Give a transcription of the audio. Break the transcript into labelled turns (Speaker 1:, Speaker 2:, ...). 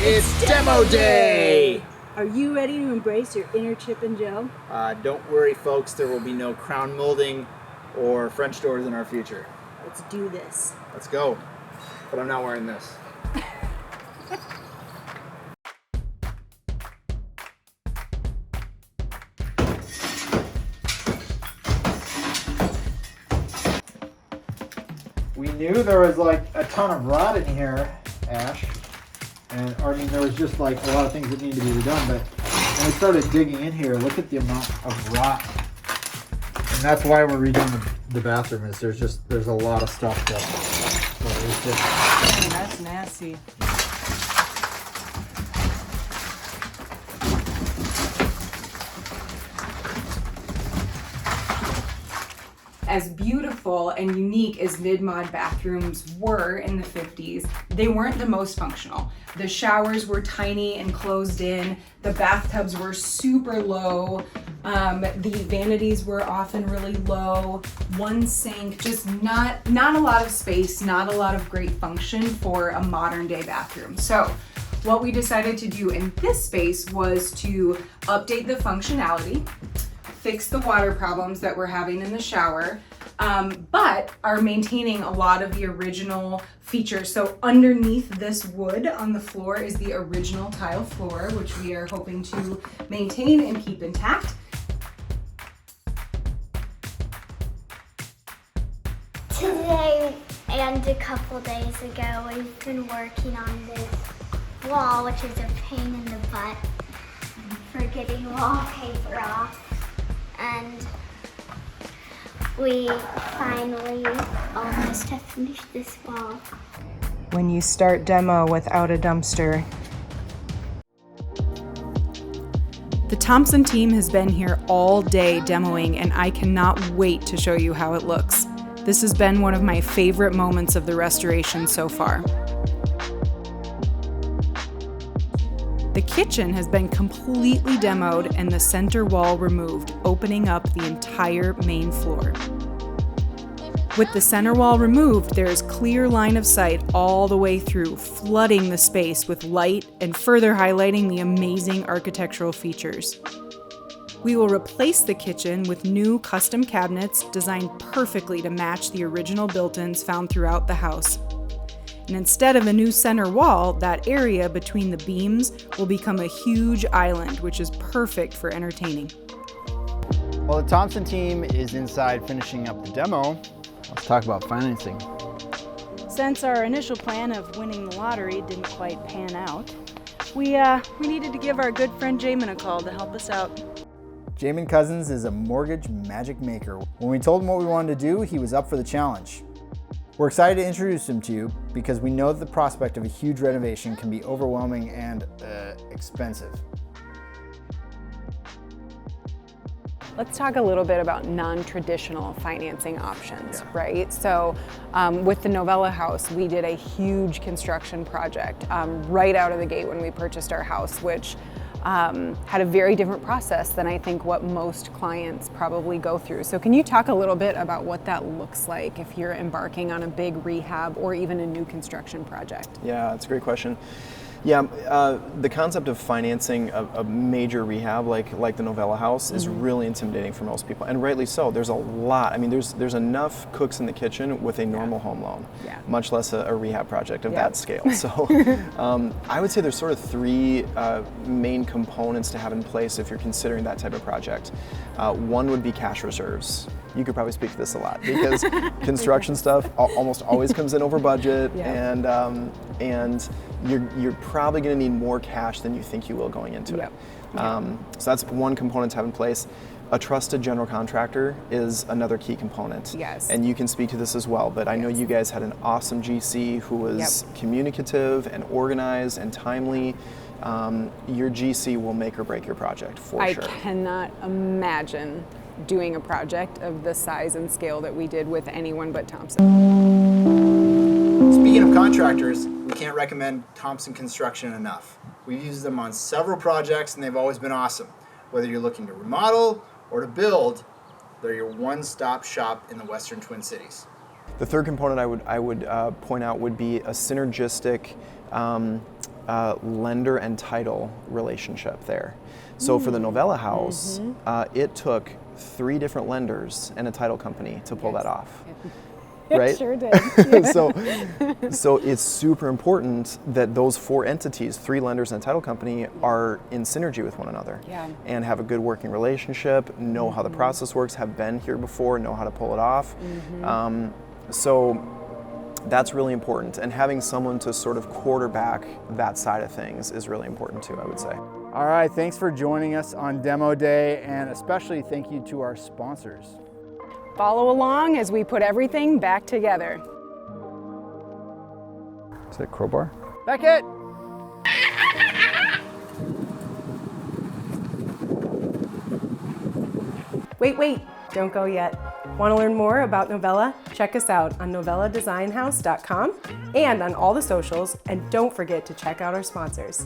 Speaker 1: It's demo day!
Speaker 2: Are you ready to embrace your inner Chip and Joe?
Speaker 1: Don't worry, folks, there will be no crown molding or French doors in our future.
Speaker 2: Let's do this.
Speaker 1: Let's go. But I'm not wearing this. We knew there was like a ton of rot in here, Ash. And I mean, there was just like a lot of things that needed to be redone, but when we started digging in here, look at the amount of rot. And that's why we're redoing the bathroom, is there's a lot of stuff that is just...
Speaker 3: Oh, that's nasty. As beautiful and unique as mid-mod bathrooms were in the 50s, they weren't the most functional. The showers were tiny and closed in, the bathtubs were super low, the vanities were often really low, one sink, just not a lot of space, not a lot of great function for a modern day bathroom. So what we decided to do in this space was to update the functionality, fix the water problems that we're having in the shower, but are maintaining a lot of the original features. So underneath this wood on the floor is the original tile floor, which we are hoping to maintain and keep intact.
Speaker 4: Today and a couple days ago, we've been working on this wall, which is a pain in the butt for getting wallpaper off. And we finally almost have finished this wall.
Speaker 3: When you start demo without a dumpster. The Thompson team has been here all day demoing, and I cannot wait to show you how it looks. This has been one of my favorite moments of the restoration so far. The kitchen has been completely demoed and the center wall removed, opening up the entire main floor. With the center wall removed, there is clear line of sight all the way through, flooding the space with light and further highlighting the amazing architectural features. We will replace the kitchen with new custom cabinets designed perfectly to match the original built-ins found throughout the house. And instead of a new center wall, that area between the beams will become a huge island, which is perfect for entertaining.
Speaker 1: Well, the Thompson team is inside finishing up the demo. Let's talk about financing.
Speaker 2: Since our initial plan of winning the lottery didn't quite pan out, we needed to give our good friend Jamin a call to help us out.
Speaker 1: Jamin Cousins is a mortgage magic maker. When we told him what we wanted to do, he was up for the challenge. We're excited to introduce him to you because we know that the prospect of a huge renovation can be overwhelming and expensive.
Speaker 3: Let's talk a little bit about non-traditional financing options, right? So with the Novella House, we did a huge construction project right out of the gate when we purchased our house, which had a very different process than I think what most clients probably go through. So can you talk a little bit about what that looks like if you're embarking on a big rehab or even a new construction project?
Speaker 5: Yeah, that's a great question. Yeah, the concept of financing a major rehab like the Novella House is really intimidating for most people, and rightly so. There's a lot. I mean, there's enough cooks in the kitchen with a normal home loan, much less a rehab project of that scale. So I would say there's sort of three main components to have in place if you're considering that type of project. One would be cash reserves. You could probably speak to this a lot because construction stuff almost always comes in over budget, and you're probably going to need more cash than you think you will going into it. So that's one component to have in place. A trusted general contractor is another key component.
Speaker 3: Yes.
Speaker 5: And you can speak to this as well, but I know you guys had an awesome GC who was communicative and organized and timely. Your GC will make or break your project for sure.
Speaker 3: I cannot imagine doing a project of the size and scale that we did with anyone but Thompson.
Speaker 1: Speaking of contractors, we can't recommend Thompson Construction enough. We've used them on several projects and they've always been awesome. Whether you're looking to remodel or to build, they're your one-stop shop in the Western Twin Cities.
Speaker 5: The third component I would point out would be a synergistic lender and title relationship there. So for the Novella House, it took 3 different lenders and a title company to pull that off. Right?
Speaker 2: It sure did.
Speaker 5: So it's super important that those 4 entities, 3 lenders and a title company, are in synergy with one another and have a good working relationship, know how the process works, have been here before, know how to pull it off. So that's really important, and having someone to sort of quarterback that side of things is really important too, I would say.
Speaker 1: All right, thanks for joining us on Demo Day, and especially thank you to our sponsors.
Speaker 2: Follow along as we put everything back together.
Speaker 1: Is that crowbar? Beckett!
Speaker 6: Wait, don't go yet. Want to learn more about Novella? Check us out on novelladesignhouse.com and on all the socials, and don't forget to check out our sponsors.